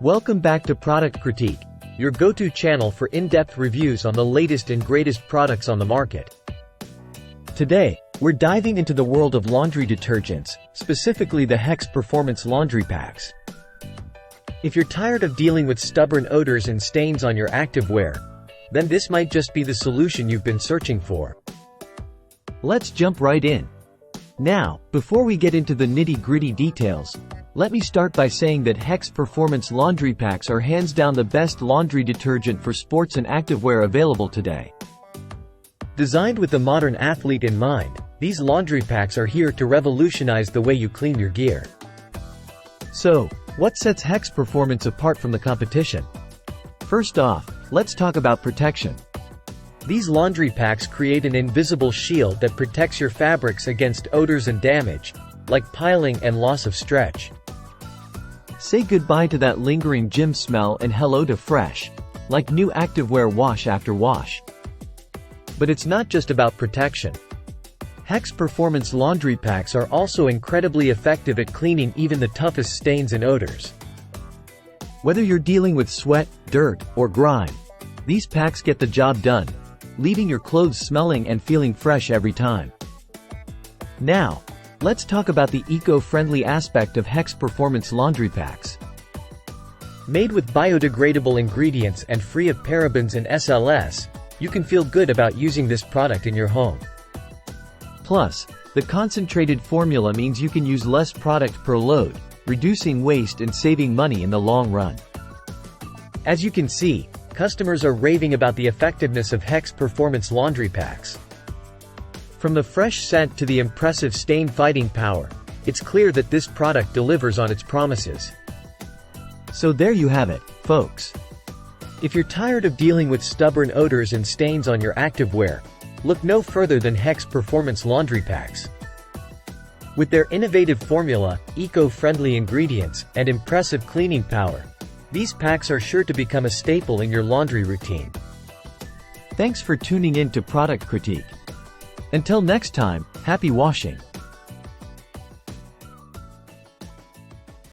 Welcome back to Product Critique, your go-to channel for in-depth reviews on the latest and greatest products on the market. Today, we're diving into the world of laundry detergents, specifically the Hex Performance Laundry Packs. If you're tired of dealing with stubborn odors and stains on your activewear, then this might just be the solution you've been searching for. Let's jump right in. Now, before we get into the nitty-gritty details, let me start by saying that Hex Performance Laundry Packs are hands down the best laundry detergent for sports and activewear available today. Designed with the modern athlete in mind, these laundry packs are here to revolutionize the way you clean your gear. So, what sets Hex Performance apart from the competition? First off, let's talk about protection. These laundry packs create an invisible shield that protects your fabrics against odors and damage, like piling and loss of stretch. Say goodbye to that lingering gym smell and hello to fresh, like new activewear wash after wash. But it's not just about protection. Hex Performance laundry packs are also incredibly effective at cleaning even the toughest stains and odors. Whether you're dealing with sweat, dirt, or grime, these packs get the job done, leaving your clothes smelling and feeling fresh every time. Now, let's talk about the eco-friendly aspect of Hex Performance laundry packs. Made with biodegradable ingredients and free of parabens and SLS, you can feel good about using this product in your home. Plus, the concentrated formula means you can use less product per load, reducing waste and saving money in the long run. As you can see, customers are raving about the effectiveness of Hex Performance laundry packs. From the fresh scent to the impressive stain-fighting power, it's clear that this product delivers on its promises. So there you have it, folks. If you're tired of dealing with stubborn odors and stains on your activewear, look no further than Hex Performance laundry packs. With their innovative formula, eco-friendly ingredients, and impressive cleaning power, these packs are sure to become a staple in your laundry routine. Thanks for tuning in to Product Critique. Until next time, happy washing!